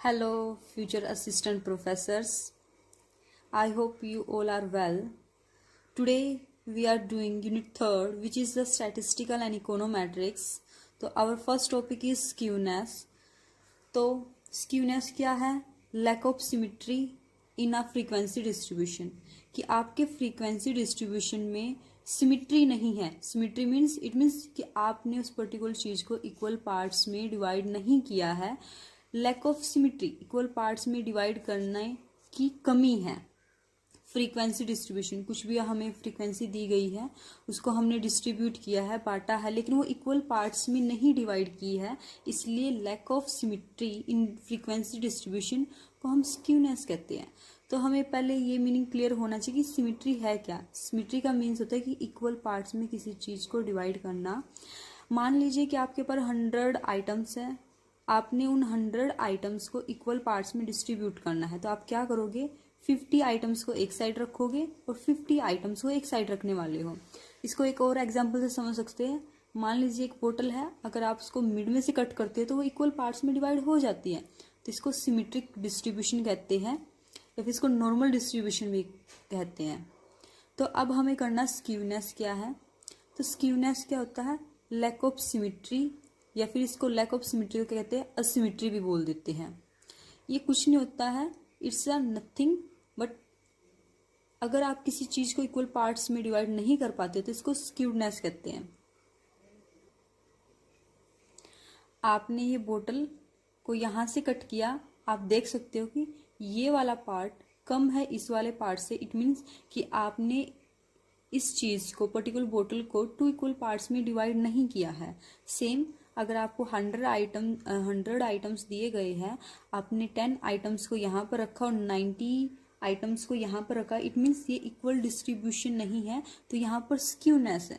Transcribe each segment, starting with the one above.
Hello, future assistant professors. I hope you all are well. Today we are doing unit 3rd, which is the statistical and econometrics. तो our first topic is skewness. तो skewness क्या है? Lack of symmetry in a frequency distribution. कि आपके frequency distribution में symmetry नहीं है. Symmetry means it means कि आपने उस पर्टिकुलर चीज को इक्वल पार्ट्स में डिवाइड नहीं किया है. Lack of symmetry, equal parts में डिवाइड करने की कमी है. फ्रीक्वेंसी डिस्ट्रीब्यूशन, कुछ भी हमें फ्रीक्वेंसी दी गई है उसको हमने डिस्ट्रीब्यूट किया है, बांटा है, लेकिन वो इक्वल पार्ट्स में नहीं डिवाइड की है, इसलिए lack of symmetry in frequency distribution को हम स्क्यूनेस कहते हैं. तो हमें पहले ये मीनिंग क्लियर होना चाहिए कि सिमिट्री है क्या. सिमिट्री का मीन्स होता है कि इक्वल पार्ट्स में किसी चीज को डिवाइड करना. मान लीजिए कि आपके पास 100 आइटम्स है, आपने उन 100 आइटम्स को इक्वल पार्ट्स में डिस्ट्रीब्यूट करना है. तो आप क्या करोगे, 50 आइटम्स को एक साइड रखोगे और 50 आइटम्स को एक साइड रखने वाले हो. इसको एक और एग्जांपल से समझ सकते हैं. मान लीजिए एक बोतल है, अगर आप उसको मिड में से कट करते हैं तो वो इक्वल पार्ट्स में डिवाइड हो जाती है. तो इसको सिमेट्रिक डिस्ट्रीब्यूशन कहते हैं या फिर इसको नॉर्मल डिस्ट्रीब्यूशन भी कहते हैं. तो अब हमें करना स्क्यूनेस क्या है. तो स्क्यूनेस क्या होता है, लैक ऑफ सिमेट्री, या फिर इसको लैक ऑफ सिमेट्री कहते हैं, असिमेट्री भी बोल देते हैं. ये कुछ नहीं होता है, इट्स अ नथिंग बट अगर आप किसी चीज को इक्वल पार्ट्स में डिवाइड नहीं कर पाते तो इसको स्क्यूडनेस कहते हैं. आपने ये बोतल को यहां से कट किया, आप देख सकते हो कि ये वाला पार्ट कम है इस वाले पार्ट से. इट मीन्स कि आपने इस चीज को, पर्टिकुलर बोतल को 2 इक्वल पार्ट्स में डिवाइड नहीं किया है. सेम अगर आपको 100 आइटम्स दिए गए हैं, आपने 10 आइटम्स को यहाँ पर रखा और 90 आइटम्स को यहाँ पर रखा, इट मीन्स ये इक्वल डिस्ट्रीब्यूशन नहीं है, तो यहाँ पर स्क्यूनेस है.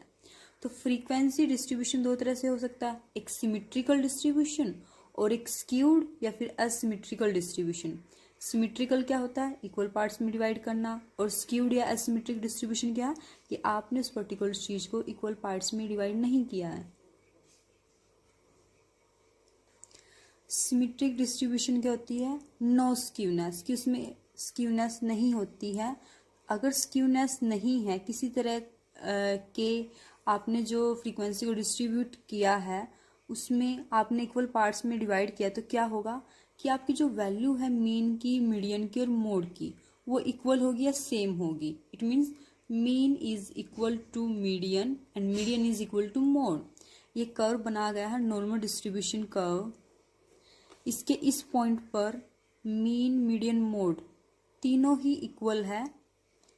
तो फ्रीक्वेंसी डिस्ट्रीब्यूशन दो तरह से हो सकता है, एक सिमेट्रिकल डिस्ट्रीब्यूशन और एक स्क्यूड या फिर असिमेट्रिकल डिस्ट्रीब्यूशन. सिमेट्रिकल क्या होता है, इक्वल पार्ट्स में डिवाइड करना, और स्क्यूड या असिमेट्रिक डिस्ट्रीब्यूशन क्या है कि आपने उस पर्टिकुलर चीज को इक्वल पार्ट्स में डिवाइड नहीं किया है. सिमेट्रिक डिस्ट्रीब्यूशन क्या होती है, नो स्क्यूनेस, कि उसमें स्क्यूनेस नहीं होती है. अगर स्क्यूनेस नहीं है, किसी तरह के आपने जो फ्रीक्वेंसी को डिस्ट्रीब्यूट किया है उसमें आपने इक्वल पार्ट्स में डिवाइड किया, तो क्या होगा कि आपकी जो वैल्यू है मीन की, मीडियन की और मोड की, वो इक्वल होगी या सेम होगी. It means mean is equal to median and median is equal to mode. ये कर्व बना गया है नॉर्मल डिस्ट्रीब्यूशन कर्व. इसके इस पॉइंट पर मीन, मीडियन, मोड तीनों ही इक्वल है.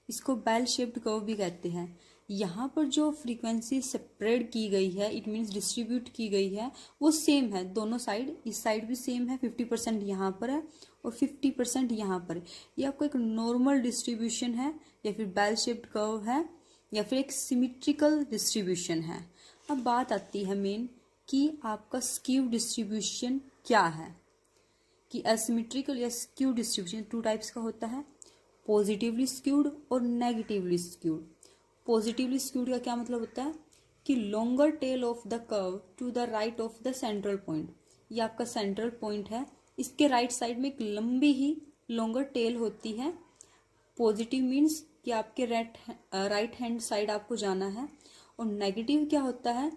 इसको बेल शेप्ड कर्व भी कहते हैं. यहाँ पर जो फ्रीक्वेंसी स्प्रेड की गई है, इट मीन्स डिस्ट्रीब्यूट की गई है, वो सेम है दोनों साइड. इस साइड भी सेम है, 50% यहाँ पर है और 50% यहाँ पर है. ये आपको एक नॉर्मल डिस्ट्रीब्यूशन है या फिर बेल शेप्ड कर्व है या फिर एक सिमेट्रिकल डिस्ट्रीब्यूशन है. अब बात आती है मेन कि आपका स्क्यू डिस्ट्रीब्यूशन क्या है. कि असिमेट्रिकल या स्क्यू डिस्ट्रीब्यूशन 2 टाइप्स का होता है, पॉजिटिवली स्क्यूड और नेगेटिवली स्क्यूड. पॉजिटिवली स्क्यूड का क्या मतलब होता है कि longer tail of the curve to the right of the central point. ये आपका सेंट्रल पॉइंट है, इसके राइट साइड में एक लंबी ही लॉन्गर टेल होती है. पॉजिटिव मीन्स कि आपके राइट हैंड साइड आपको जाना है. और नेगेटिव क्या होता है,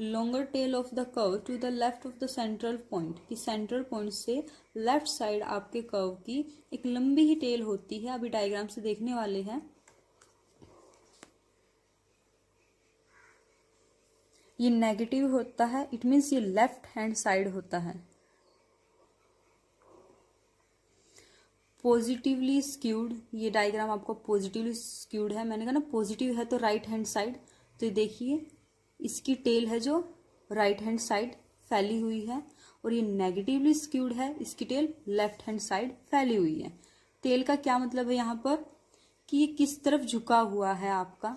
longer tail of the curve to the left of the central point. कि सेंट्रल पॉइंट से लेफ्ट साइड आपके कर्व की एक लंबी ही टेल होती है. अभी डायग्राम से देखने वाले हैं. ये नेगेटिव होता है, इट मीन्स ये लेफ्ट हैंड साइड होता है. पॉजिटिवली स्क्यूड, ये डायग्राम आपको पॉजिटिवली स्क्यूड है. मैंने कहा ना पॉजिटिव है तो राइट हैंड साइड. तो ये देखिए इसकी टेल है जो राइट हैंड साइड फैली हुई है, और ये नेगेटिवली स्क्यूड है, इसकी टेल लेफ्ट हैंड साइड फैली हुई है. टेल का क्या मतलब है यहाँ पर कि ये किस तरफ झुका हुआ है आपका,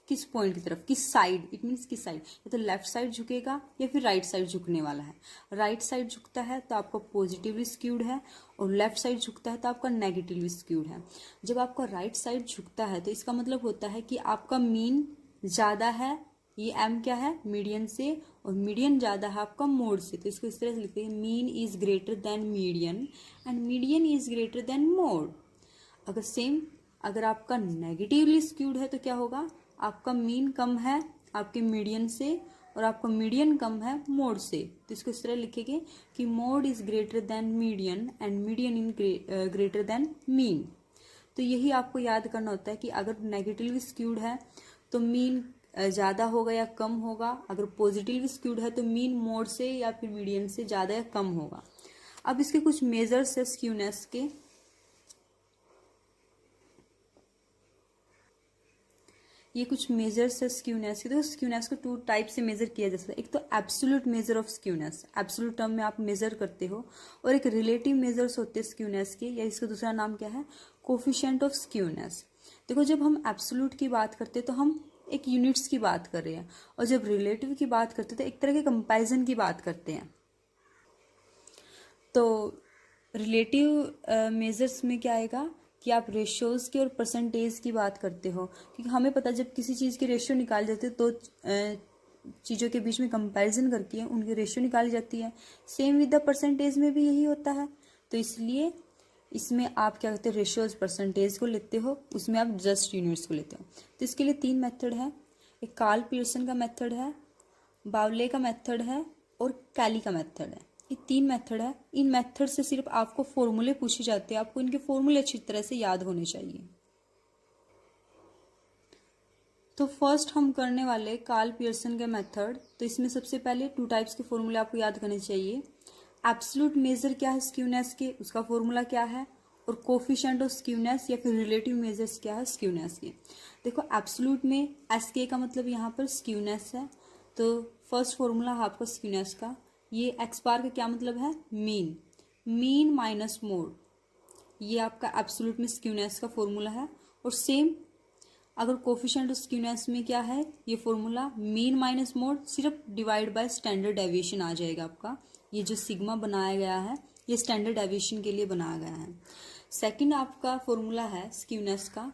किस पॉइंट की तरफ, किस साइड. इट मीन्स किस साइड, या तो लेफ्ट साइड झुकेगा या फिर राइट साइड झुकने वाला है. राइट साइड झुकता है तो आपका पॉजिटिवली स्क्यूड है, और लेफ्ट साइड झुकता है तो आपका नेगेटिवली स्क्यूड है. जब आपका राइट साइड झुकता है तो इसका मतलब होता है कि आपका मीन ज्यादा है, ये एम क्या है मीडियन से, और मीडियन ज़्यादा है आपका मोड से, तो इसको इस तरह से लिखते हैं, mean is greater then median and median is greater then mode. अगर आपका नेगेटिवली स्क्यूड है तो क्या होगा, आपका मीन कम है आपके मीडियन से और आपका मीडियन कम है मोड से, तो इसको इस तरह लिखेंगे कि mode is greater then median and median in greater than mean. तो यही आपको याद करना होता है कि अगर नेगेटिवली स्क्यूड है तो मीन ज़्यादा होगा या कम होगा, अगर पॉजिटिवली स्क्यूड है तो मीन मोड से या फिर मीडियन से ज़्यादा या कम होगा। अब इसके कुछ मेजर्स है स्क्यूनेस के। ये कुछ मेजर्स है स्क्यूनेस के। तो स्क्यूनेस को 2 टाइप से मेजर किया जा सकता है। एक तो absolute measure of skewness, absolute term में आप मेजर करते हो, और एक रिलेटिव मेजर्स होते हैं स्क्यूनेस के, या इसका दूसरा नाम क्या है, कोफिशिएंट ऑफ स्क्यूनेस। देखो, जब हम एब्सोल्यूट की बात करते हैं तो हम एक यूनिट्स की बात कर रहे हैं, और जब रिलेटिव की बात करते हैं तो एक तरह के कंपैरिजन की बात करते हैं। तो रिलेटिव मेजर्स में क्या आएगा कि आप रेशियोज की और परसेंटेज की बात करते हो, क्योंकि हमें पता है जब किसी चीज़ की रेशियो निकाल जाती है तो चीज़ों के बीच में कंपैरिजन करके उनकी रेशियो निकाली जाती है। सेम विद द परसेंटेज में भी यही होता है। तो इसलिए इसमें आप क्या कहते हैं, रेशियोज परसेंटेज को लेते हो, उसमें आप जस्ट यूनिट्स को लेते हो। तो इसके लिए 3 मेथड है, एक कार्ल पियर्सन का मेथड है, बावले का मेथड है और कैली का मेथड है। ये 3 मेथड है। इन मेथड से सिर्फ आपको फॉर्मूले पूछे जाते हैं, आपको इनके फॉर्मूले अच्छी तरह से याद होने चाहिए। तो फर्स्ट हम करने वाले कार्ल पियर्सन के मेथड। तो इसमें सबसे पहले 2 टाइप्स के फॉर्मूले आपको याद करने चाहिए। एब्सोल्यूट मेजर क्या है स्क्यूनेस के, उसका फॉर्मूला क्या है, और कोफिशिएंट ऑफ स्क्यूनेस या फिर रिलेटिव मेजर्स क्या है स्क्यूनेस के। देखो, एब्सोल्यूट में एस के का मतलब यहाँ पर स्क्यूनेस है, तो फर्स्ट फॉर्मूला है आपका स्क्यूनेस का। ये एक्स बार का क्या मतलब है, मीन, मीन माइनस मोड, ये आपका एब्सोल्यूट में स्क्यूनेस का फॉर्मूला है। और सेम अगर कोफिशिएंट ऑफ स्क्यूनेस में क्या है, ये फॉर्मूला मीन माइनस मोड, सिर्फ डिवाइड बाय स्टैंडर्ड डेविएशन आ जाएगा आपका। ये जो सिग्मा बनाया गया है ये स्टैंडर्ड डेविएशन के लिए बनाया गया है। सेकंड आपका फॉर्मूला है स्क्यूनेस का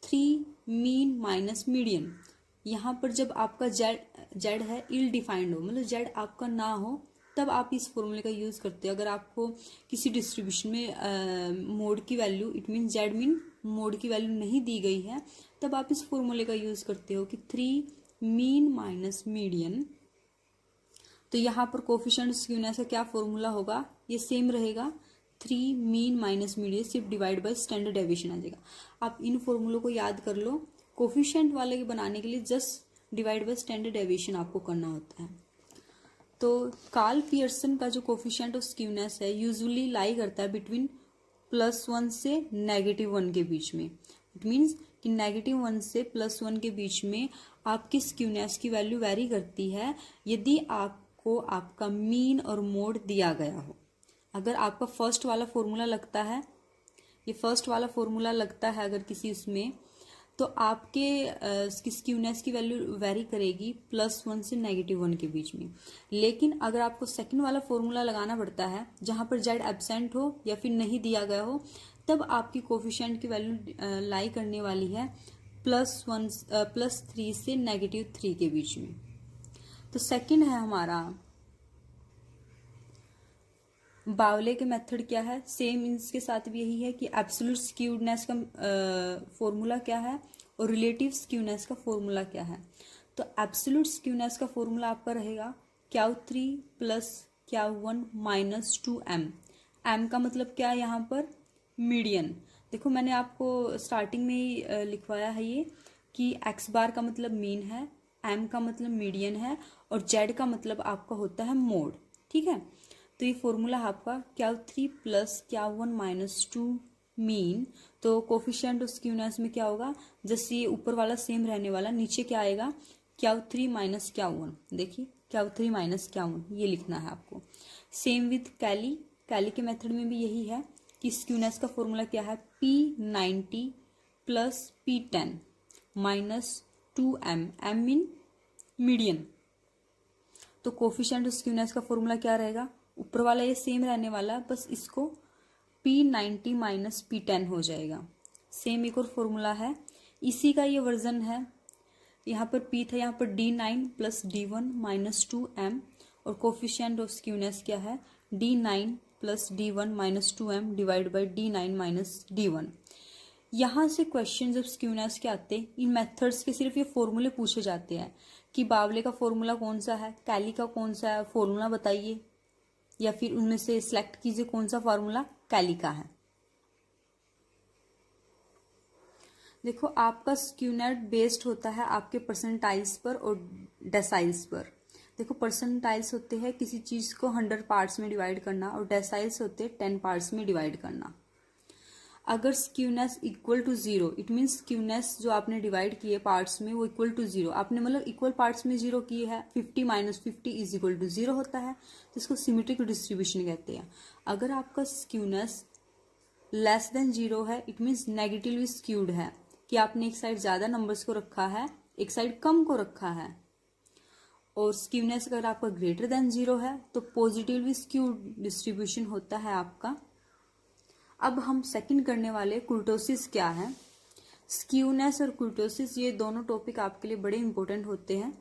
3 मीन माइनस मीडियन। यहाँ पर जब आपका जेड है इल डिफाइंड हो, मतलब जेड आपका ना हो, तब आप इस फॉर्मूले का यूज़ करते हो। अगर आपको किसी डिस्ट्रीब्यूशन में मोड की value, it mean Z mean mode की वैल्यू नहीं दी गई है, तब आप इस फॉर्मूले का यूज़ करते हो कि 3 मीन माइनस मीडियन। तो यहाँ पर कोफिशिएंट स्क्यूनेस का क्या फॉर्मूला होगा, ये सेम रहेगा, 3 मीन माइनस मीडियन, सिर्फ डिवाइड बाय स्टैंडर्ड डेविएशन आ जाएगा। आप इन फॉर्मूलों को याद कर लो। कोफिशिएंट वाले के बनाने के लिए just divide by standard deviation आपको करना होता है। तो कार्ल पियर्सन का जो कोफिशिएंट ऑफ स्क्यूनेस है यूजुअली लाई करता है बिटवीन +1 से -1 के बीच में। इट मीन्स कि -1 से +1 के बीच में आपकी स्क्यूनेस की वैल्यू वेरी करती है, यदि आपको आपका मीन और मोड दिया गया हो। अगर आपका फर्स्ट वाला फॉर्मूला लगता है, ये फर्स्ट वाला फॉर्मूला लगता है अगर किसी उसमें, तो आपके स्क्यूनेस की वैल्यू वेरी करेगी +1 से -1 के बीच में। लेकिन अगर आपको सेकंड वाला फॉर्मूला लगाना पड़ता है जहां पर जेड एब्सेंट हो या फिर नहीं दिया गया हो, तब आपकी कोफिशिएंट की वैल्यू लाई करने वाली है +3 से -3 के बीच में। तो सेकंड है हमारा बावले के मेथड। क्या है, सेम इसके साथ भी यही है कि एब्सोल्यूट स्क्यूनेस का फॉर्मूला क्या है और रिलेटिव स्क्यूनेस का फॉर्मूला क्या है। तो एब्सोल्यूट स्क्यूनेस का फॉर्मूला आपका रहेगा Q3 + Q1 - 2m। m का मतलब क्या है यहाँ पर, मीडियन। देखो, मैंने आपको स्टार्टिंग में ही लिखवाया है ये कि x बार का मतलब मीन है, m का मतलब मीडियन है, और z का मतलब आपका होता है मोड। ठीक है, तो ये फॉर्मूला आपका Q3 + Q1 - 2 मीन। तो कोफिशिएंट ऑफ स्क्यूनेस में क्या होगा, जैसे ये ऊपर वाला सेम रहने वाला, नीचे क्या आएगा, Q3 - Q1। देखिए, Q3 - Q1 ये लिखना है आपको। सेम विथ कैली के मेथड में भी यही है कि स्क्यूनेस का फॉर्मूला क्या है, P90 + P10 - 2m, m mean median. तो कोफिशिएंट ऑफ स्क्यूनेस का फॉर्मूला क्या रहेगा, ऊपर वाला ये सेम रहने वाला, बस इसको P90 - P10 हो जाएगा। सेम एक और फॉर्मूला है, इसी का ये वर्जन है यहाँ पर पी था, यहाँ पर D9 plus D1 minus 2m, और कोफिशिएंट ऑफ स्क्यूनेस क्या है, D9 plus D1 minus 2m divide by D9 minus D1। यहाँ से क्वेश्चन जब स्क्यूनेस के आते हैं, इन मेथड्स के सिर्फ ये फॉर्मूले पूछे जाते हैं कि बावले का फॉर्मूला कौन सा है, कैली का कौन सा है, फॉर्मूला बताइए, या फिर उनमें से सिलेक्ट कीजिए कौन सा फार्मूला कैली का है। देखो, आपका स्क्यूनेट बेस्ड होता है आपके परसेंटाइल्स पर और डेसाइल्स पर। देखो, परसेंटाइल्स होते हैं किसी चीज को 100 पार्ट्स में डिवाइड करना, और डेसाइल्स होते हैं 10 पार्ट्स में डिवाइड करना। अगर skewness equal to 0, it means skewness जो आपने डिवाइड किए पार्ट्स में वो इक्वल टू 0, आपने मतलब इक्वल पार्ट्स में 0 किए है, 50 माइनस 50 इज इक्वल टू 0 होता है, तो इसको सिमेट्रिक डिस्ट्रीब्यूशन कहते हैं। अगर आपका स्क्यूनेस लेस देन 0 है, इट मीन्स नेगेटिवली स्क्यूड है, कि आपने एक साइड ज्यादा नंबर्स को रखा है, एक साइड कम को रखा है। और स्क्यूनेस अगर आपका ग्रेटर देन 0 है तो पॉजिटिवली स्क्यूड डिस्ट्रीब्यूशन होता है आपका। अब हम सेकंड करने वाले कुर्टोसिस क्या है। स्क्यूनेस और कुर्टोसिस ये दोनों टॉपिक आपके लिए बड़े इंपॉर्टेंट होते हैं।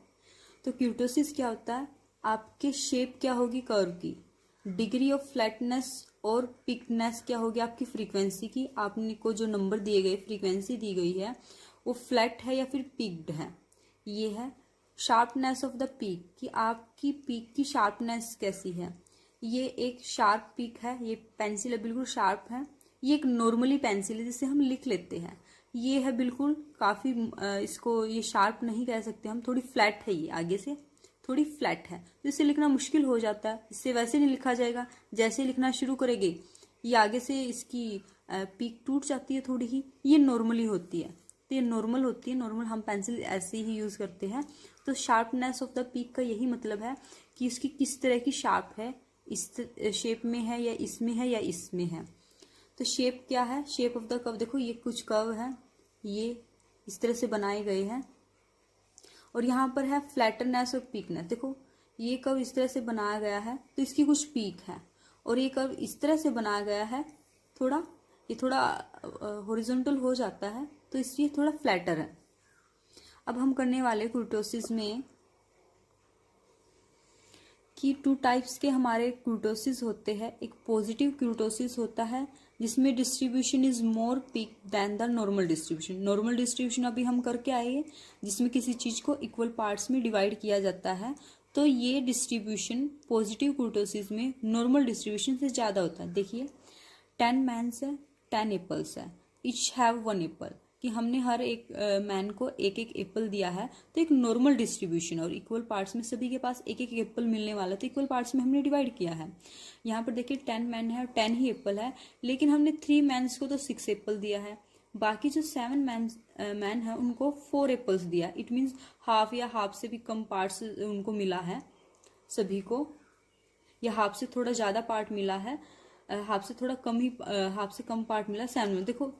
तो कुर्टोसिस क्या होता है, आपके शेप क्या होगी कर्व की, डिग्री ऑफ फ्लैटनेस और पिकनेस क्या होगी आपकी फ्रीक्वेंसी की। आपने को जो नंबर दिए गए, फ्रीक्वेंसी दी गई है, वो फ्लैट है या फिर पिक्ड है। ये है शार्पनेस ऑफ द पीक, कि आपकी पीक की शार्पनेस कैसी है। ये एक शार्प पीक है, ये पेंसिल है बिल्कुल शार्प है। ये एक नॉर्मली पेंसिल है जिसे हम लिख लेते हैं। ये है बिल्कुल काफी, इसको ये शार्प नहीं कह सकते हम, थोड़ी फ्लैट है, ये आगे से थोड़ी फ्लैट है, तो इसे लिखना मुश्किल हो जाता है। इससे वैसे नहीं लिखा जाएगा, जैसे लिखना शुरू करेंगे ये आगे से इसकी पीक टूट जाती है थोड़ी ही। ये नॉर्मली होती है, तो ये नॉर्मल होती है, नॉर्मल हम पेंसिल ऐसे ही यूज करते हैं। तो शार्पनेस ऑफ द पीक का यही मतलब है कि इसकी किस तरह की शार्प है, इस शेप में है या इसमें है या इसमें है। तो शेप क्या है, शेप ऑफ द कर्व, देखो ये कुछ कर्व है, ये इस तरह से बनाए गए हैं, और यहाँ पर है फ्लैटनेस और पीकनेस। देखो ये कर्व इस तरह से बनाया गया है तो इसकी कुछ पीक है, और ये कर्व इस तरह से बनाया गया है, ये थोड़ा हॉरिजॉन्टल हो जाता है, तो इसलिए थोड़ा फ्लैटर है। अब हम करने वाले कुर्टोसिस में कि 2 टाइप्स के हमारे कुर्टोसिस होते हैं। एक पॉजिटिव कुर्टोसिस होता है जिसमें distribution is more peak than the normal distribution. Normal distribution अभी हम करके आए हैं, जिसमें किसी चीज को इक्वल पार्ट्स में डिवाइड किया जाता है। तो ये डिस्ट्रीब्यूशन पॉजिटिव कुर्टोसिस में नॉर्मल डिस्ट्रीब्यूशन से ज्यादा होता है। देखिए 10 मैन्स है, 10 एप्पल्स है, ईच हैव 1 एप्पल, कि हमने हर एक मैन को एक एक एप्पल दिया है, तो एक नॉर्मल डिस्ट्रीब्यूशन, और इक्वल पार्ट्स में सभी के पास एक एक एप्पल मिलने वाला, तो इक्वल पार्ट्स में हमने डिवाइड किया है। यहाँ पर देखिए 10 मैन है और 10 ही एप्पल है, लेकिन हमने 3 मैन्स को तो 6 एप्पल दिया है, बाकी जो 7 मैन है उनको 4 एप्पल्स दिया। इट मीन्स हाफ या हाफ से भी कम पार्ट्स उनको मिला है सभी को, या हाफ से थोड़ा ज्यादा पार्ट मिला है, हाफ से थोड़ा कम ही, हाफ से कम पार्ट मिला 7 में। देखो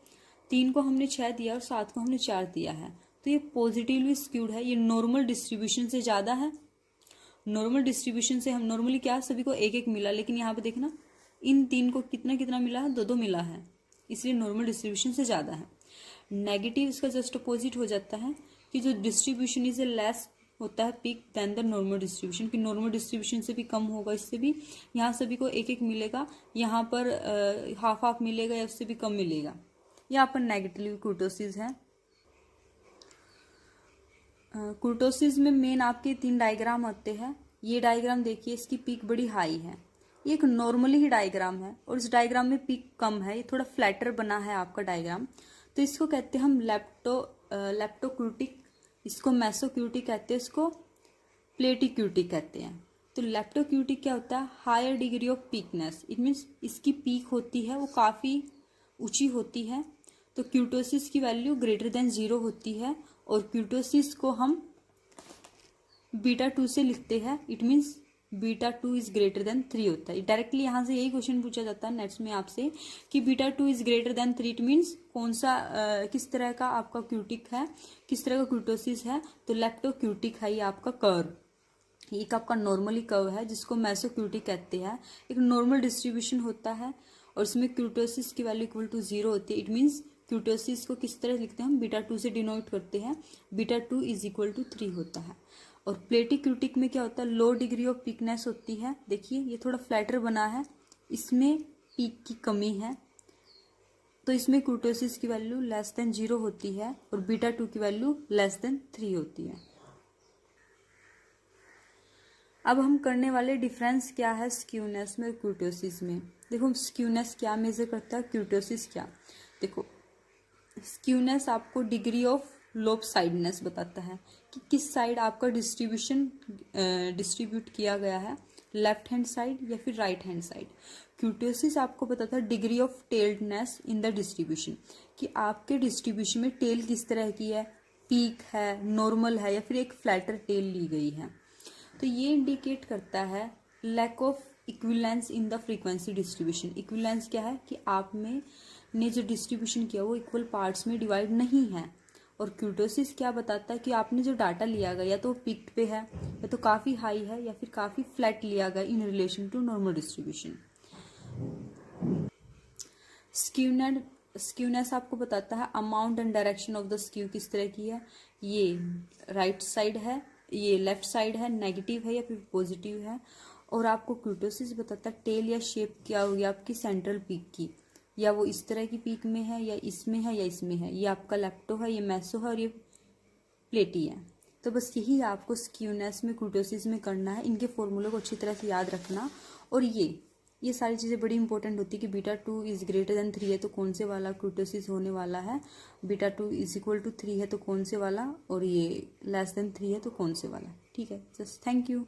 3 को हमने 6 दिया और 7 को हमने 4 दिया है, तो ये पॉजिटिवली स्क्यूड है, ये नॉर्मल डिस्ट्रीब्यूशन से ज्यादा है। नॉर्मल डिस्ट्रीब्यूशन से हम नॉर्मली क्या सभी को एक एक मिला, लेकिन यहाँ पे देखना इन 3 को कितना कितना मिला है, 2-2 मिला है, इसलिए नॉर्मल डिस्ट्रीब्यूशन से ज्यादा है। नेगेटिव इसका जस्ट अपोजिट हो जाता है कि जो डिस्ट्रीब्यूशन इज लेस होता है peak than the normal distribution, कि नॉर्मल डिस्ट्रीब्यूशन से भी कम होगा, इससे भी यहाँ सभी को एक एक मिलेगा, यहाँ पर हाफ हाफ मिलेगा या उससे भी कम मिलेगा। यहाँ पर नेगेटिव कुर्टोसिस है। कुर्टोसिस में मेन आपके 3 डायग्राम होते हैं। ये डायग्राम देखिए, इसकी पीक बड़ी हाई है, ये एक नॉर्मली ही डायग्राम है, और इस डायग्राम में पीक कम है, ये थोड़ा फ्लैटर बना है आपका डायग्राम, तो इसको कहते हैं हम लेप्टोक्यूटिक, इसको मेसोक्यूटिक कहते हैं, इसको प्लेटिक्यूटिक कहते हैं। तो लेप्टोक्यूटिक क्या होता है, higher degree of peakness, it means इसकी पीक होती है वो काफी ऊंची होती है, तो क्यूटोसिस की वैल्यू ग्रेटर देन 0 होती है, और क्यूटोसिस को हम β2 से लिखते हैं, it means β2 is greater than 3 होता है। डायरेक्टली यहाँ से यही क्वेश्चन पूछा जाता है नेट्स में आपसे कि β2 is greater than 3, it means कौन सा किस तरह का आपका क्यूटिक है, किस तरह का क्यूटोसिस है, तो लेप्टोक्यूटिक है ये आपका कर्व। एक आपका नॉर्मली कर्व है जिसको मेसोक्यूटिक कहते हैं, एक नॉर्मल डिस्ट्रीब्यूशन होता है, और इसमें क्यूटोसिस की वैल्यू इक्वल टू 0 होती है, इट मीन्स क्यूटोसिस को किस तरह लिखते हैं हम, बीटा 2 से डिनोट करते हैं, बीटा 2 इज इक्वल टू 3 होता है। और प्लेटिक्यूटिक में क्या होता है, लो डिग्री ऑफ पीकनेस होती है। देखिए ये थोड़ा फ्लैटर बना है, इसमें पीक की कमी है, तो इसमें क्यूटोसिस की वैल्यू लेस देन 0 होती है और बीटा 2 की वैल्यू लेस देन 3 होती है। अब हम करने वाले डिफरेंस क्या है स्क्यूनेस में और क्यूटोसिस में। देखो स्क्यूनेस क्या मेजर करता है, क्यूटोसिस क्या। देखो स्क्यूनेस आपको डिग्री ऑफ लोब साइडनेस बताता है कि किस साइड आपका डिस्ट्रीब्यूट किया गया है, लेफ्ट हैंड साइड या फिर राइट हैंड साइड। क्यूटोसिस आपको बताता है degree of tailedness in the distribution, कि आपके डिस्ट्रीब्यूशन में टेल किस तरह की है, पीक है, नॉर्मल है या फिर एक फ्लैटर टेल ली गई है। तो ये इंडिकेट करता है lack of equivalence in the frequency distribution. Equivalence क्या है कि आप में ने जो डिस्ट्रीब्यूशन किया वो इक्वल पार्ट्स में डिवाइड नहीं है। और क्यूटोसिस क्या बताता है कि आपने जो डाटा लिया गया या तो पीक पे है या तो काफ़ी हाई है या फिर काफ़ी फ्लैट लिया गया in relation to normal distribution. Skewness आपको बताता है amount and direction of the skew किस तरह की है, ये राइट साइड है, ये लेफ्ट साइड है, नेगेटिव है या फिर पॉजिटिव है। और आपको क्यूटोसिस बताता है टेल या शेप क्या होगी आपकी सेंट्रल पीक की, या वो इस तरह की पीक में है या इसमें है या इसमें है, ये आपका लेप्टो है, ये मेसो है और ये प्लेटी है। तो बस यही आपको स्क्यूनेस में क्यूटोसिस में करना है। इनके फॉर्मूले को अच्छी तरह से याद रखना। और ये सारी चीज़ें बड़ी इंपॉर्टेंट होती है कि बीटा 2 इज ग्रेटर देन 3 है तो कौन से वाला क्यूटोसिस होने वाला है, बीटा 2 इज इक्वल टू 3 है तो कौन से वाला, और ये लेस देन 3 है तो कौन से वाला। ठीक है, जस्ट थैंक यू।